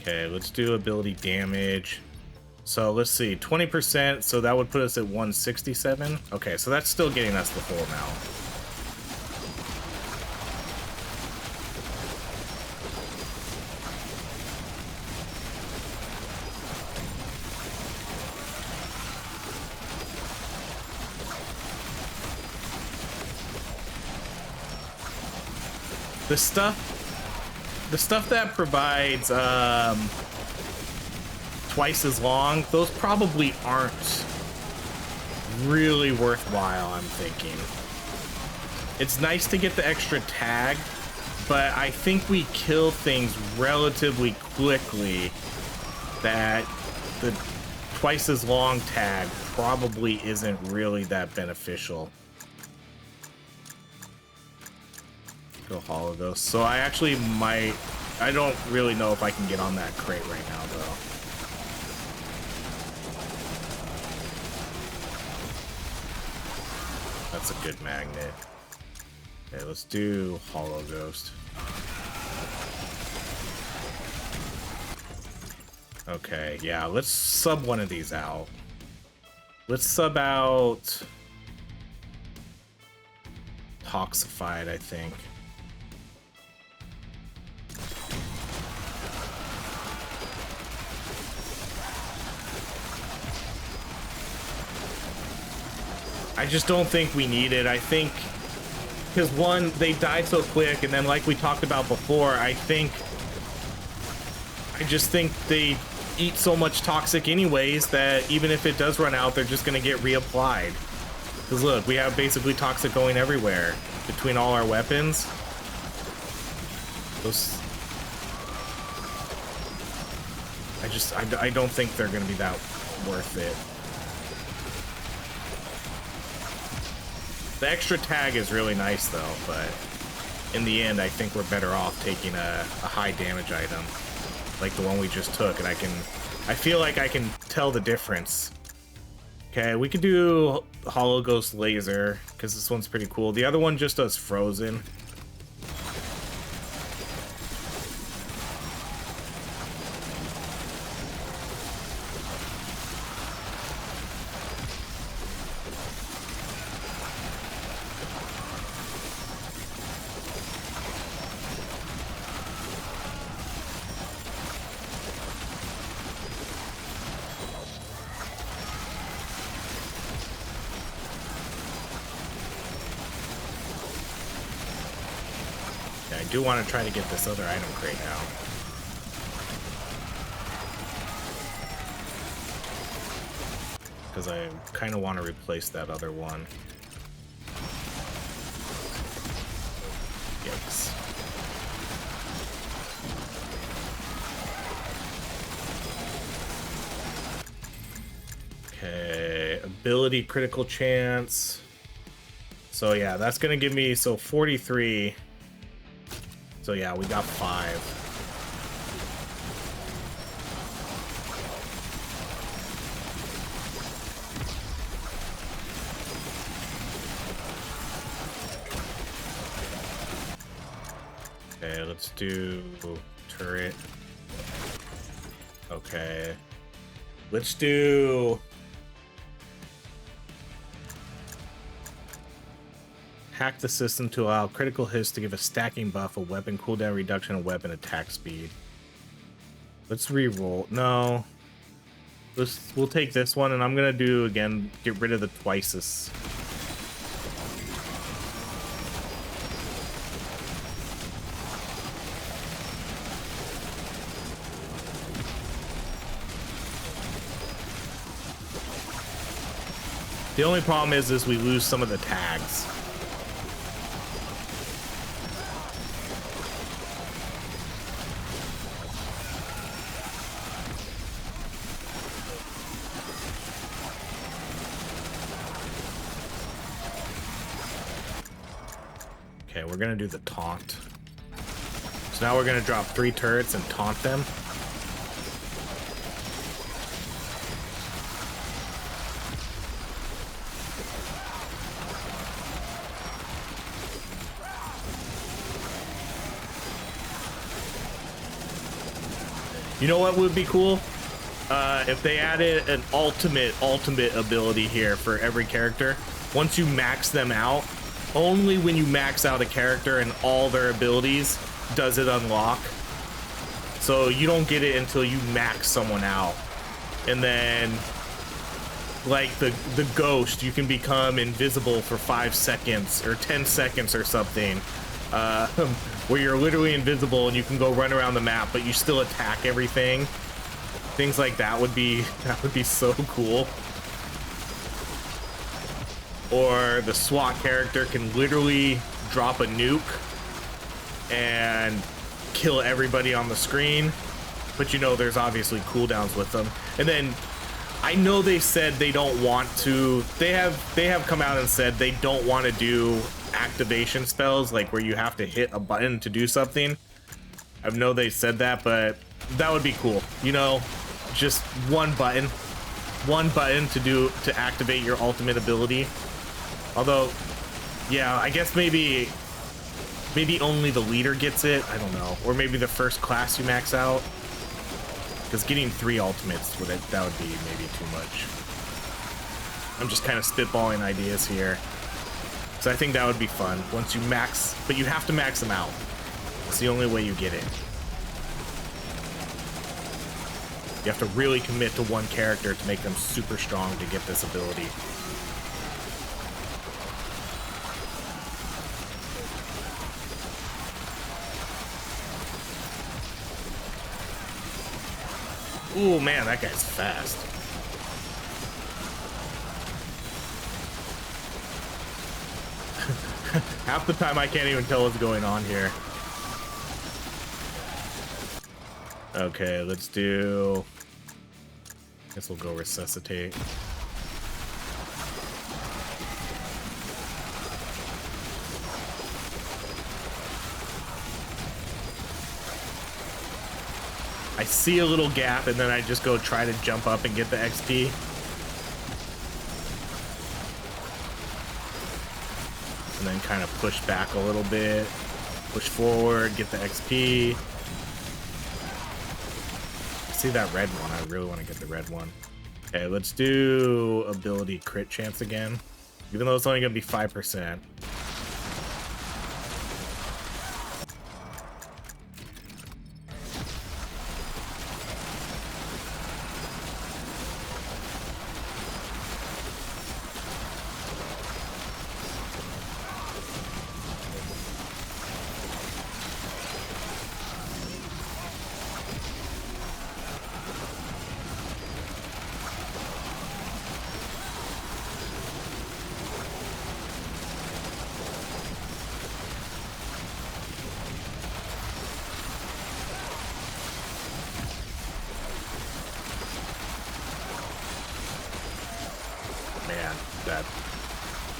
Okay, let's do ability damage. So let's see, 20%, so that would put us at 167. Okay, so that's still getting us the full amount. the stuff that provides twice as long, those probably aren't really worthwhile, I'm thinking. It's nice to get the extra tag, but I think we kill things relatively quickly that the twice as long tag probably isn't really that beneficial. Go hollow those. So I actually might, I don't really know if I can get on that crate right now though. That's a good magnet. Okay, let's do Hollow Ghost. Okay, yeah, let's sub one of these out. Let's sub out Toxified, I think. I just don't think we need it. I think because one, they die so quick, and then like we talked about before, I just think they eat so much toxic anyways that even if it does run out, they're just gonna get reapplied. Because look, we have basically toxic going everywhere between all our weapons. Those, I don't think they're gonna be that worth it. The extra tag is really nice though, but in the end I think we're better off taking a high damage item like the one we just took, and I feel like I can tell the difference. Okay, we could do Hollow Ghost Laser because this one's pretty cool. The other one just does Frozen. I do want to try to get this other item crate now. Because I kind of want to replace that other one. Yikes. Okay, ability critical chance. So yeah, that's going to give me, so 43. So yeah, we got 5. Okay, let's do turret. Okay. Let's do hack the system to allow critical hits to give a stacking buff, a weapon cooldown reduction, and weapon attack speed. Let's re-roll. No. We'll take this one, and I'm gonna do, again, get rid of the twices. The only problem is we lose some of the tags. Okay, we're gonna do the taunt. So now we're gonna drop 3 turrets and taunt them. You know what would be cool? If they added an ultimate ability here for every character. Once you max them out, only when you max out a character and all their abilities does it unlock. So you don't get it until you max someone out. And then, like the ghost, you can become invisible for 5 seconds or 10 seconds or something. where you're literally invisible and you can go run around the map, but you still attack everything. Things like that would be so cool. Or the SWAT character can literally drop a nuke and kill everybody on the screen, but you know there's obviously cooldowns with them. And then I know they said they don't want to, they have come out and said they don't want to do activation spells, like where you have to hit a button to do something. I know they said that, but that would be cool, you know, just one button to activate your ultimate ability. Although, yeah, I guess maybe only the leader gets it. I don't know. Or maybe the first class you max out. Because getting 3 ultimates, that would be maybe too much. I'm just kind of spitballing ideas here. So I think that would be fun. Once you max, but you have to max them out. It's the only way you get it. You have to really commit to one character to make them super strong to get this ability. Ooh, man, that guy's fast. Half the time I can't even tell what's going on here. Okay, let's do... Guess we'll go resuscitate. I see a little gap and then I just go try to jump up and get the XP. And then kind of push back a little bit, push forward, get the XP. I see that red one. I really want to get the red one. Okay, let's do ability crit chance again, even though it's only gonna be 5%.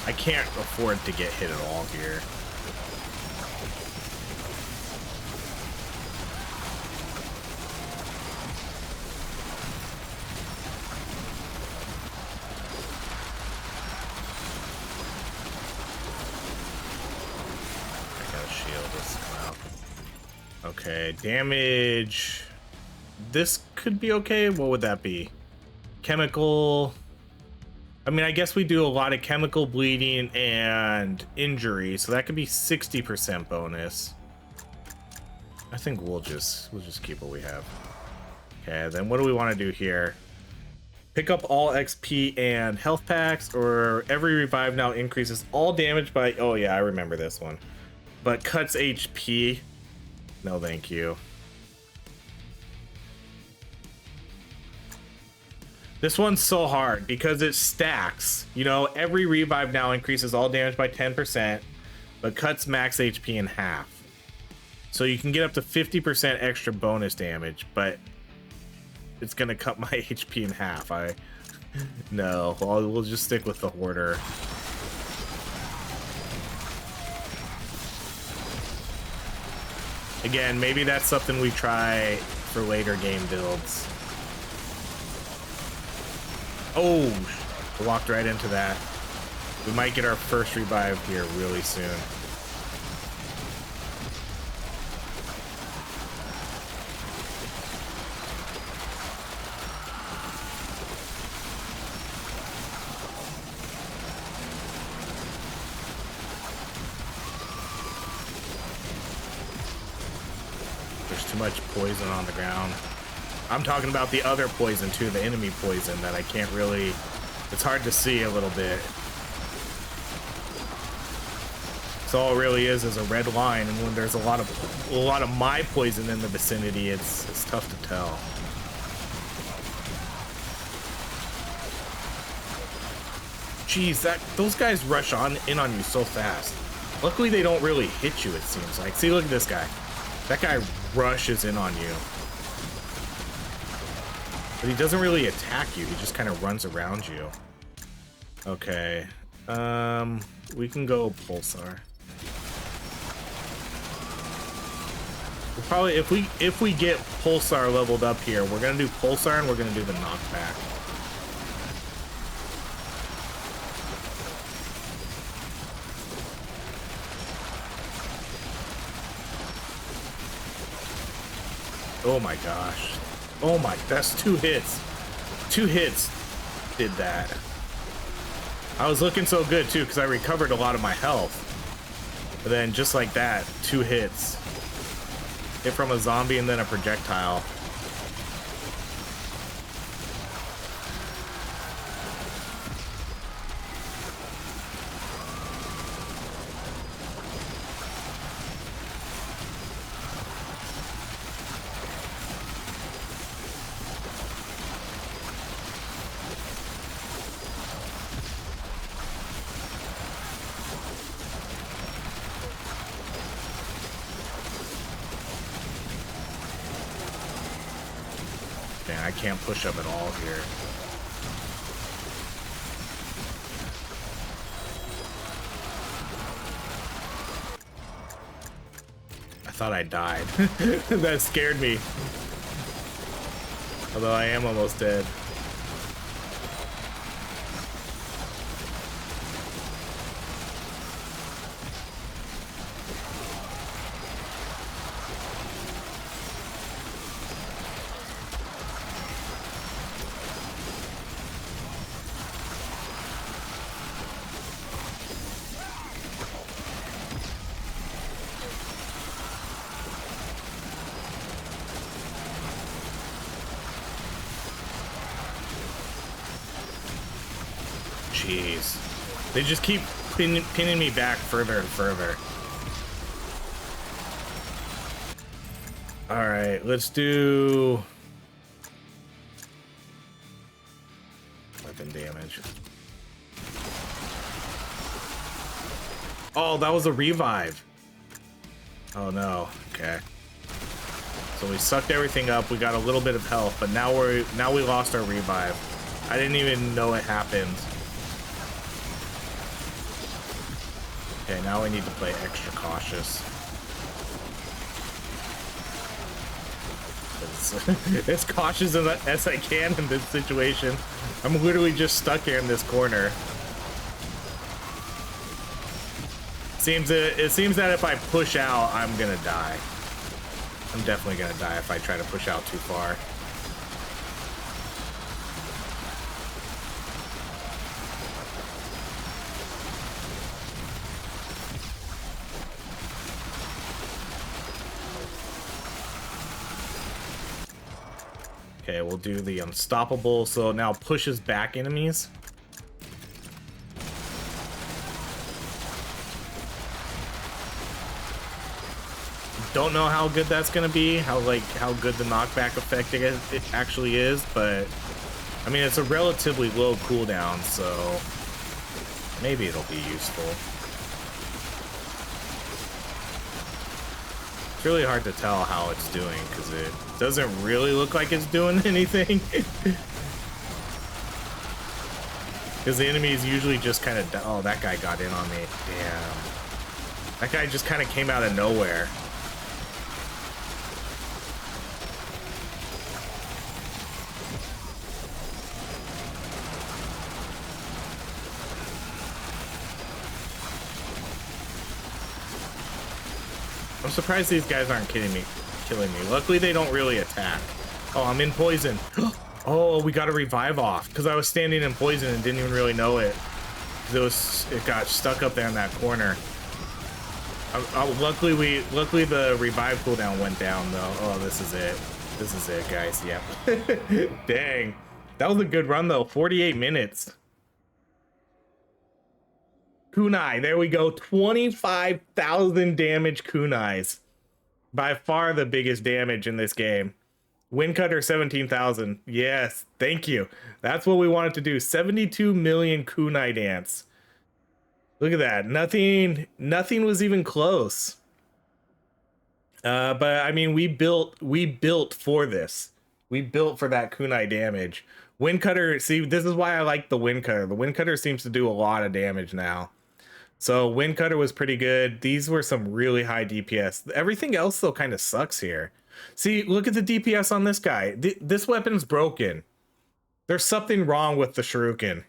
I can't afford to get hit at all here. I gotta shield this out. Okay, damage. This could be okay. What would that be? Chemical. I mean, I guess we do a lot of chemical bleeding and injury, so that could be 60% bonus. I think we'll just keep what we have. Okay, then what do we want to do here? Pick up all XP and health packs, or every revive now increases all damage by... Oh yeah, I remember this one. But cuts HP. No, thank you. This one's so hard because it stacks. You know, every revive now increases all damage by 10%, but cuts max HP in half. So you can get up to 50% extra bonus damage, but it's gonna cut my HP in half. No, we'll just stick with the Hoarder. Again, maybe that's something we try for later game builds. Oh, walked right into that. We might get our first revive here really soon. There's too much poison on the ground. I'm talking about the other poison too, the enemy poison that I can't really... It's hard to see a little bit. So all it really is a red line, and when there's a lot of my poison in the vicinity, it's tough to tell. Jeez, those guys rush in on you so fast. Luckily, they don't really hit you, it seems like. See, look at this guy. That guy rushes in on you. But he doesn't really attack you. He just kind of runs around you. Okay. We can go Pulsar. We'll probably, if we get Pulsar leveled up here, we're gonna do Pulsar and we're gonna do the knockback. Oh my gosh. Oh my, that's 2 hits. 2 hits did that. I was looking so good too because I recovered a lot of my health. But then just like that, 2 hits. Hit from a zombie and then a projectile. I can't push up at all here. I thought I died. That scared me. Although I am almost dead. Jeez. They just keep pinning me back further and further. Alright, let's do... weapon damage. Oh, that was a revive. Oh no, okay. So we sucked everything up, we got a little bit of health, but now we lost our revive. I didn't even know it happened. Okay, now we need to play extra cautious. As cautious as I can in this situation. I'm literally just stuck here in this corner. It seems that if I push out, I'm gonna die. I'm definitely gonna die if I try to push out too far. Okay, we'll do the unstoppable, so now pushes back enemies. Don't know how good that's gonna be, how good the knockback effect it actually is, but I mean it's a relatively low cooldown, so maybe it'll be useful. It's really hard to tell how it's doing because it doesn't really look like it's doing anything. Because the enemies usually just kind of... oh, that guy got in on me. Damn. That guy just kind of came out of nowhere. I'm surprised these guys aren't killing me. Luckily, they don't really attack. Oh, I'm in poison. Oh, we got a revive off because I was standing in poison and didn't even really know it. It got stuck up there in that corner. Luckily the revive cooldown went down though. Oh, this is it. This is it, guys. Yeah. Dang, that was a good run though. 48 minutes. Kunai, there we go. 25,000 damage kunais. By far the biggest damage in this game. Windcutter 17,000. Yes, thank you. That's what we wanted to do. 72 million kunai dance. Look at that. Nothing was even close. But I mean, we built for this. We built for that kunai damage. Windcutter, see, this is why I like the Windcutter. The Windcutter seems to do a lot of damage now. So Windcutter was pretty good. These were some really high DPS. Everything else though kind of sucks here. See, look at the DPS on this guy. This weapon's broken. There's something wrong with the Shuriken.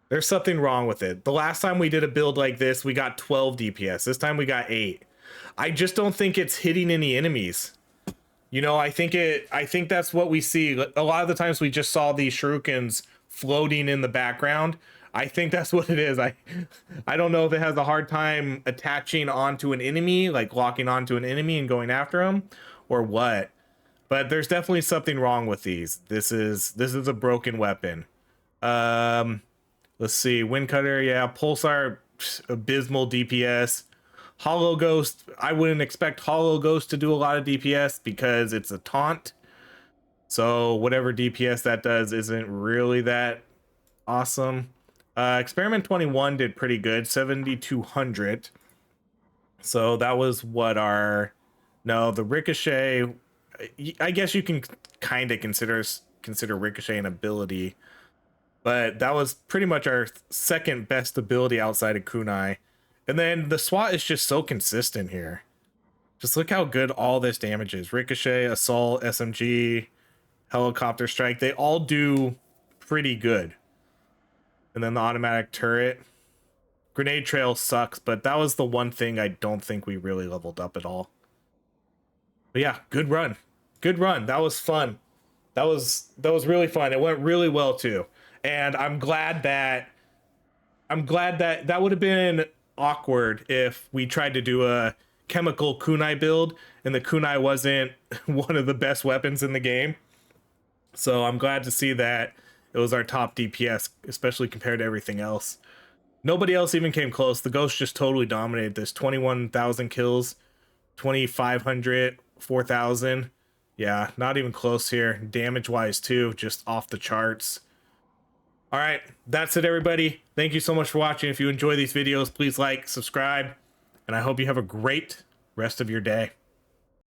There's something wrong with it. The last time we did a build like this, we got 12 DPS. This time we got 8. I just don't think it's hitting any enemies. You know, I think that's what we see. A lot of the times we just saw these shurikens floating in the background. I think that's what it is. I don't know if it has a hard time attaching onto an enemy, like locking onto an enemy and going after them, or what. But there's definitely something wrong with these. This is a broken weapon. Let's see. Windcutter, yeah. Pulsar, abysmal DPS. Hollow Ghost, I wouldn't expect Hollow Ghost to do a lot of DPS because it's a taunt. So whatever DPS that does isn't really that awesome. Experiment 21 did pretty good, 7,200. So that was what our... No, the Ricochet... I guess you can kind of consider Ricochet an ability. But that was pretty much our second best ability outside of Kunai. And then the SWAT is just so consistent here. Just look how good all this damage is. Ricochet, Assault, SMG, Helicopter Strike. They all do pretty good. And then the automatic turret. Grenade Trail sucks, but that was the one thing I don't think we really leveled up at all. But yeah, good run. Good run. That was fun. That was really fun. It went really well too. And I'm glad that that would have been awkward if we tried to do a chemical kunai build and the kunai wasn't one of the best weapons in the game. So I'm glad to see that it was our top DPS, especially compared to everything else. Nobody else even came close. The Ghost just totally dominated this. 21,000 kills, 2,500, 4,000. Yeah, not even close here. Damage wise too, just off the charts. All right, that's it, everybody. Thank you so much for watching. If you enjoy these videos, please like, subscribe, and I hope you have a great rest of your day.